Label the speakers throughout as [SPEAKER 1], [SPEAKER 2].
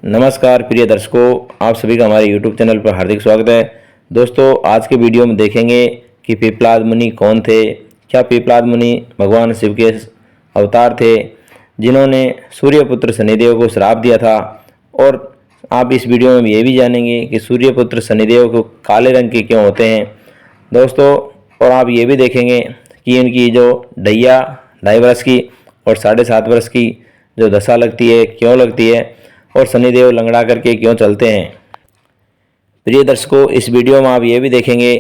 [SPEAKER 1] नमस्कार प्रिय दर्शकों, आप सभी का हमारे YouTube चैनल पर हार्दिक स्वागत है। दोस्तों, आज के वीडियो में देखेंगे कि पिपलाद मुनि कौन थे। क्या पिपलाद मुनि भगवान शिव के अवतार थे जिन्होंने सूर्यपुत्र शनिदेव को श्राप दिया था। और आप इस वीडियो में ये भी जानेंगे कि सूर्यपुत्र शनिदेव को काले रंग के क्यों होते हैं दोस्तों। और आप ये भी देखेंगे कि इनकी जो ढैया 2.5 वर्ष की और 7.5 वर्ष की जो दशा लगती है क्यों लगती है, और शनिदेव लंगड़ा करके क्यों चलते हैं। प्रिय दर्शकों, इस वीडियो में आप ये भी देखेंगे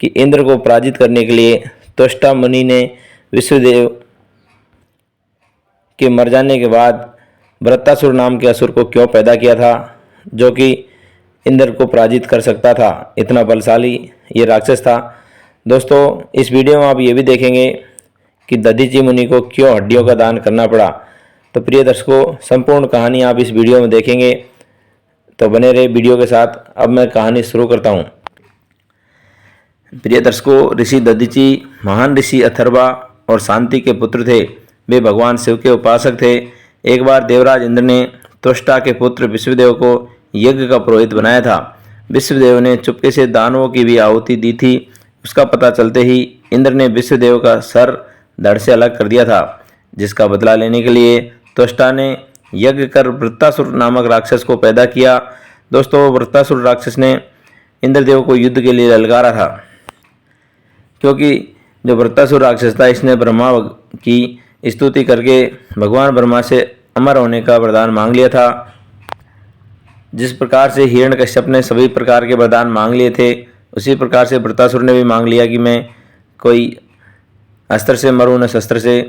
[SPEAKER 1] कि इंद्र को पराजित करने के लिए त्वष्टा मुनि ने विश्वदेव के मर जाने के बाद वृत्तासुर नाम के असुर को क्यों पैदा किया था, जो कि इंद्र को पराजित कर सकता था। इतना बलशाली ये राक्षस था। दोस्तों, इस वीडियो में आप ये भी देखेंगे कि दधीची मुनि को क्यों हड्डियों का दान करना पड़ा। तो प्रिय दर्शकों, संपूर्ण कहानी आप इस वीडियो में देखेंगे, तो बने रहे वीडियो के साथ। अब मैं कहानी शुरू करता हूँ। प्रिय दर्शकों, ऋषि दधीची महान ऋषि अथर्वा और शांति के पुत्र थे। वे भगवान शिव के उपासक थे। एक बार देवराज इंद्र ने त्वष्टा के पुत्र विश्वदेव को यज्ञ का पुरोहित बनाया था। विश्वदेव ने चुपके से दानवों की भी आहुति दी थी। उसका पता चलते ही इंद्र ने विश्वदेव का सर धड़ से अलग कर दिया था, जिसका बदला लेने के लिए त्वष्टा ने यज्ञ कर वृत्तासुर नामक राक्षस को पैदा किया। दोस्तों, वृत्तासुर राक्षस ने इंद्रदेव को युद्ध के लिए ललकारा था, क्योंकि जो वृत्तासुर राक्षस था इसने ब्रह्मा की स्तुति करके भगवान ब्रह्मा से अमर होने का वरदान मांग लिया था। जिस प्रकार से हिरण्यकश्यप ने सभी प्रकार के वरदान मांग लिए थे, उसी प्रकार से वृत्तासुर ने भी मांग लिया कि मैं कोई अस्त्र से मरूं न शस्त्र से।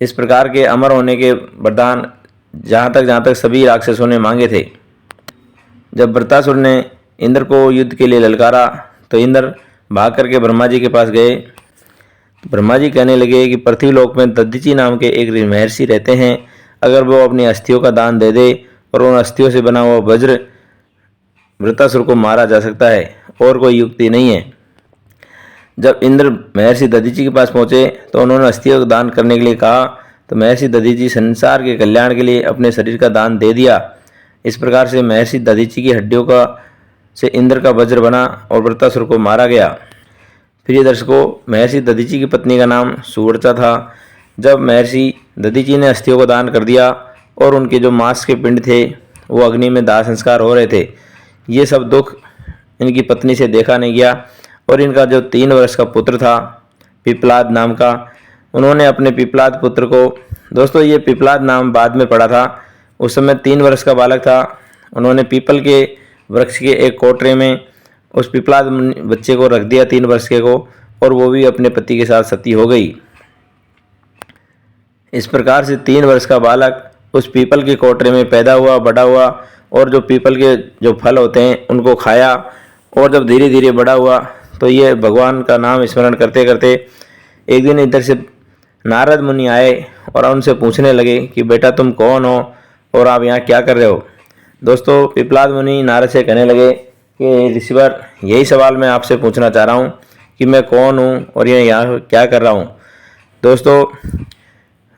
[SPEAKER 1] इस प्रकार के अमर होने के वरदान जहाँ तक सभी राक्षसों ने मांगे थे। जब वृत्तासुर ने इंद्र को युद्ध के लिए ललकारा तो इंद्र भाग करके ब्रह्मा जी के पास गए। तो ब्रह्मा जी कहने लगे कि पृथ्वीलोक में दधीची नाम के एक महर्षि रहते हैं। अगर वो अपनी अस्थियों का दान दे दे और उन अस्थियों से बना हुआ वज्र वृत्तासुर को मारा जा सकता है, और कोई युक्ति नहीं है। जब इंद्र महर्षि दधीची के पास पहुँचे तो उन्होंने अस्थियों का दान करने के लिए कहा, तो महर्षि दधीची संसार के कल्याण के लिए अपने शरीर का दान दे दिया। इस प्रकार से महर्षि दधीची की हड्डियों का से इंद्र का वज्र बना और वृत्तासुर को मारा गया। प्रिय दर्शकों, महर्षि दधीची की पत्नी का नाम सुवर्चा था। जब महर्षि दधीची ने अस्थियों को दान कर दिया और उनके जो मांस के पिंड थे वो अग्नि में दाह संस्कार हो रहे थे, ये सब दुख इनकी पत्नी से देखा नहीं गया। और इनका जो 3 वर्ष का पुत्र था पिपलाद नाम का, उन्होंने अपने पिपलाद पुत्र को, दोस्तों ये पिपलाद नाम बाद में पड़ा था, उस समय 3 वर्ष का बालक था। उन्होंने पीपल के वृक्ष के एक कोटरे में उस पिपलाद बच्चे को रख दिया 3 वर्ष के को, और वो भी अपने पति के साथ सती हो गई। इस प्रकार से 3 वर्ष का बालक उस पीपल के कोटरे में पैदा हुआ, बड़ा हुआ, और जो पीपल के जो फल होते हैं उनको खाया। और जब धीरे धीरे बड़ा हुआ तो ये भगवान का नाम स्मरण करते करते एक दिन इधर से नारद मुनि आए और उनसे पूछने लगे कि बेटा तुम कौन हो और आप यहाँ क्या कर रहे हो। दोस्तों, पिपलाद मुनि नारद से कहने लगे कि ऋषिवर, यही सवाल मैं आपसे पूछना चाह रहा हूँ कि मैं कौन हूँ और ये यहाँ क्या कर रहा हूँ। दोस्तों,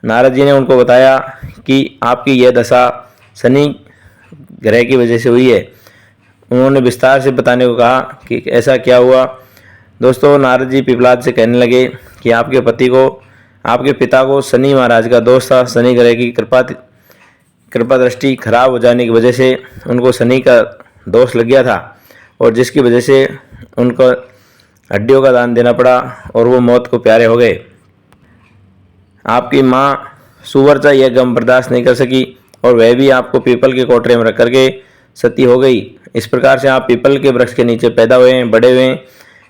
[SPEAKER 1] नारद जी ने उनको बताया कि आपकी यह दशा शनि ग्रह की वजह से हुई है। उन्होंने विस्तार से बताने को कहा कि ऐसा क्या हुआ। दोस्तों, नारद जी पिपलाद से कहने लगे कि आपके पिता को शनि महाराज का दोष था। शनि ग्रह की कृपा दृष्टि खराब हो जाने की वजह से उनको शनि का दोष लग गया था, और जिसकी वजह से उनको हड्डियों का दान देना पड़ा और वो मौत को प्यारे हो गए। आपकी माँ सुवर्चा यह गम बर्दाश्त नहीं कर सकी और वह भी आपको पीपल के कोटरे में रख करके सती हो गई। इस प्रकार से आप पीपल के वृक्ष के नीचे पैदा हुए हैं, बड़े हुए हैं।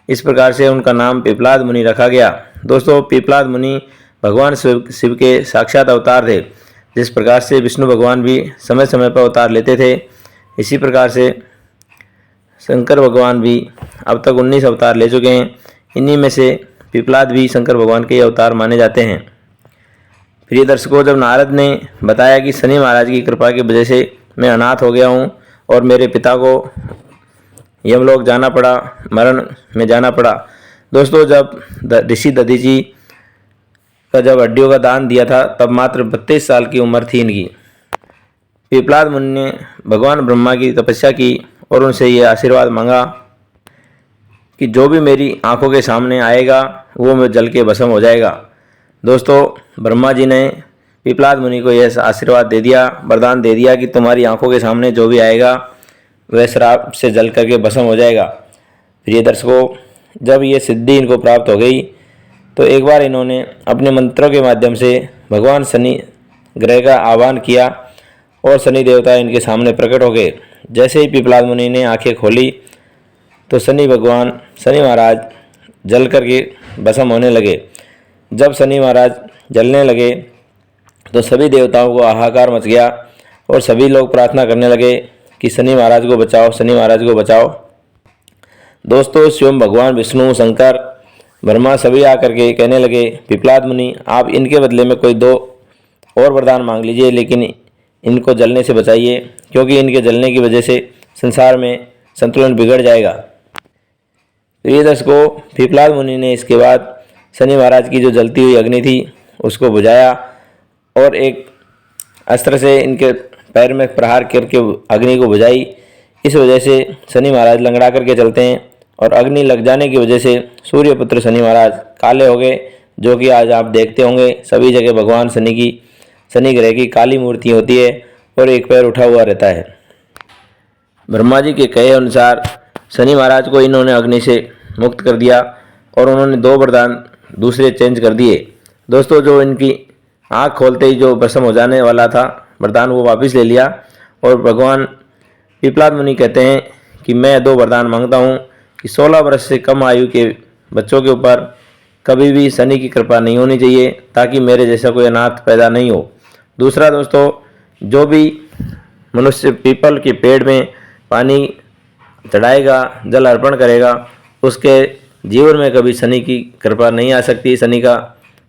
[SPEAKER 1] इस प्रकार से उनका नाम पिपलाद मुनि रखा गया। दोस्तों, पिपलाद मुनि भगवान शिव के साक्षात अवतार थे। जिस प्रकार से विष्णु भगवान भी समय समय पर अवतार लेते थे, इसी प्रकार से शंकर भगवान भी अब तक 19 अवतार ले चुके हैं। इन्हीं में से पिपलाद भी शंकर भगवान के अवतार माने जाते हैं। प्रिय दर्शकों, जब नारद ने बताया कि शनि महाराज की कृपा की वजह से मैं अनाथ हो गया हूँ और मेरे पिता को यमलोक जाना पड़ा, मरण में जाना पड़ा। दोस्तों, जब ऋषि दधीची का जब हड्डियों का दान दिया था तब मात्र 32 साल की उम्र थी इनकी। पिपलाद मुनि ने भगवान ब्रह्मा की तपस्या की और उनसे ये आशीर्वाद मांगा कि जो भी मेरी आंखों के सामने आएगा वो मैं जल के भस्म हो जाएगा। दोस्तों, ब्रह्मा जी ने पिपलाद मुनि को यह आशीर्वाद दे दिया, वरदान दे दिया कि तुम्हारी आंखों के सामने जो भी आएगा वह श्राप से जल करके भस्म हो जाएगा। प्रिय दर्शकों, जब ये सिद्धि इनको प्राप्त हो गई तो एक बार इन्होंने अपने मंत्रों के माध्यम से भगवान शनि ग्रह का आह्वान किया और शनि देवता इनके सामने प्रकट हो गए। जैसे ही पिपलाद मुनि ने आंखें खोली तो शनि महाराज जल करके भस्म होने लगे। जब शनि महाराज जलने लगे तो सभी देवताओं को हाहाकार मच गया और सभी लोग प्रार्थना करने लगे कि शनि महाराज को बचाओ, शनि महाराज को बचाओ। दोस्तों, स्वयं भगवान विष्णु, शंकर, ब्रह्मा सभी आकर के कहने लगे, पिपलाद मुनि आप इनके बदले में कोई 2 और वरदान मांग लीजिए, लेकिन इनको जलने से बचाइए, क्योंकि इनके जलने की वजह से संसार में संतुलन बिगड़ जाएगा। प्रिय दर्शकों, पिपलाद मुनि ने इसके बाद शनि महाराज की जो जलती हुई अग्नि थी उसको बुझाया और एक अस्त्र से इनके पैर में प्रहार करके अग्नि को बुझाई। इस वजह से शनि महाराज लंगड़ा करके चलते हैं और अग्नि लग जाने की वजह से सूर्यपुत्र शनि महाराज काले हो गए, जो कि आज आप देखते होंगे सभी जगह भगवान शनि ग्रह की काली मूर्ति होती है और एक पैर उठा हुआ रहता है। ब्रह्मा जी के कहे अनुसार शनि महाराज को इन्होंने अग्नि से मुक्त कर दिया और उन्होंने 2 वरदान दूसरे चेंज कर दिए। दोस्तों, जो इनकी आँख खोलते ही जो भस्म हो जाने वाला था वरदान वो वापस ले लिया और भगवान पिपलाद मुनि कहते हैं कि मैं 2 वरदान मांगता हूँ कि 16 वर्ष से कम आयु के बच्चों के ऊपर कभी भी शनि की कृपा नहीं होनी चाहिए, ताकि मेरे जैसा कोई अनाथ पैदा नहीं हो। दूसरा दोस्तों, जो भी मनुष्य पीपल के पेड़ में पानी चढ़ाएगा, जल अर्पण करेगा, उसके जीवन में कभी शनि की कृपा नहीं आ सकती, शनि का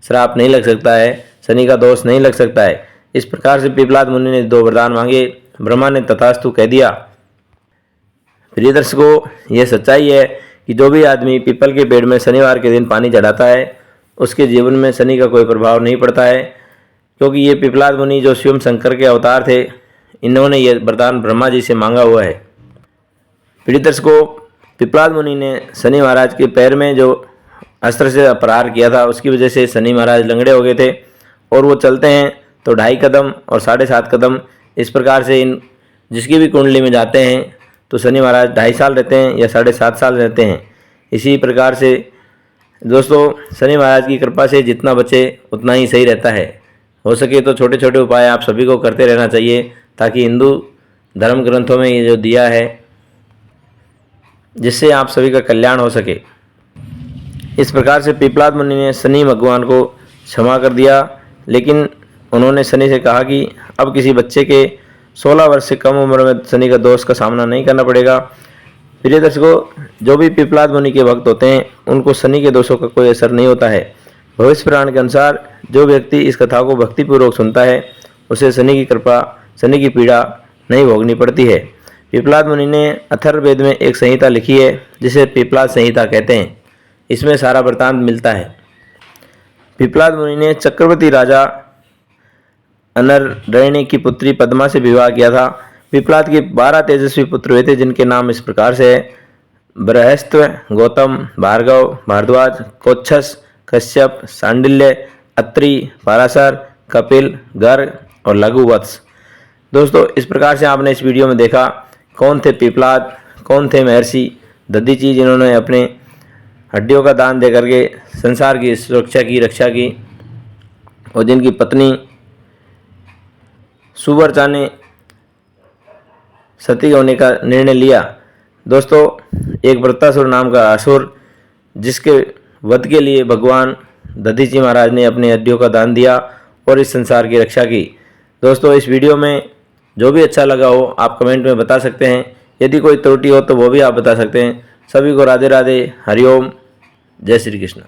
[SPEAKER 1] श्राप नहीं लग सकता है, शनि का दोष नहीं लग सकता है। इस प्रकार से पिपलाद मुनि ने 2 वरदान मांगे, ब्रह्मा ने तथास्तु कह दिया। प्रिय दर्शकों, यह सच्चाई है कि जो भी आदमी पीपल के पेड़ में शनिवार के दिन पानी चढ़ाता है उसके जीवन में शनि का कोई प्रभाव नहीं पड़ता है, क्योंकि ये पिपलाद मुनि जो स्वयं शंकर के अवतार थे, इन्होंने ये वरदान ब्रह्मा जी से मांगा हुआ है। प्रिय दर्शकों, पिपलाद मुनि ने शनि महाराज के पैर में जो अस्त्र से प्रहार किया था उसकी वजह से शनि महाराज लंगड़े हो गए थे और वो चलते हैं तो 2.5 कदम और 7.5 कदम, इस प्रकार से इन जिसकी भी कुंडली में जाते हैं तो शनि महाराज 2.5 साल रहते हैं या 7.5 साल रहते हैं। इसी प्रकार से दोस्तों, शनि महाराज की कृपा से जितना बचे उतना ही सही रहता है। हो सके तो छोटे छोटे उपाय आप सभी को करते रहना चाहिए, ताकि हिंदू धर्म ग्रंथों में ये जो दिया है जिससे आप सभी का कल्याण हो सके। इस प्रकार से पिपलाद मुनि ने शनि भगवान को क्षमा कर दिया, लेकिन उन्होंने शनि से कहा कि अब किसी बच्चे के 16 वर्ष से कम उम्र में शनि का दोष का सामना नहीं करना पड़ेगा। प्रिय दर्शकों, जो भी पिपलाद मुनि के भक्त होते हैं उनको शनि के दोषों का कोई असर नहीं होता है। भविष्य पुराण के अनुसार जो व्यक्ति इस कथा को भक्तिपूर्वक सुनता है उसे शनि की कृपा, शनि की पीड़ा नहीं भोगनी पड़ती है। पिपलाद मुनि ने अथर्ववेद में एक संहिता लिखी है जिसे पिपलाद संहिता कहते हैं। इसमें सारा वृत्तांत मिलता है। पिपलाद मुनि ने चक्रवर्ती राजा अनरण्य की पुत्री पद्मा से विवाह किया था। पिपलाद के 12 तेजस्वी पुत्र हुए थे, जिनके नाम इस प्रकार से है: बृहस्पति, गौतम, भार्गव, भारद्वाज, कोच्छस, कश्यप, सांडिल्य, अत्रि, पराशर, कपिल, गर्ग और लघुवत्स। दोस्तों, इस प्रकार से आपने इस वीडियो में देखा कौन थे पिपलाद, कौन थे महर्षि दधीचि, जिन्होंने अपने हड्डियों का दान दे करके संसार की सुरक्षा की, रक्षा की, और जिनकी पत्नी सुवर्चा ने सती होने का निर्णय लिया। दोस्तों, एक वृत्तासुर नाम का असुर, जिसके वध के लिए भगवान दधीचि महाराज ने अपने हड्डियों का दान दिया और इस संसार की रक्षा की। दोस्तों, इस वीडियो में जो भी अच्छा लगा हो आप कमेंट में बता सकते हैं। यदि कोई त्रुटि हो तो वो भी आप बता सकते हैं। सभी को राधे राधे, हरिओम, जय श्री कृष्ण।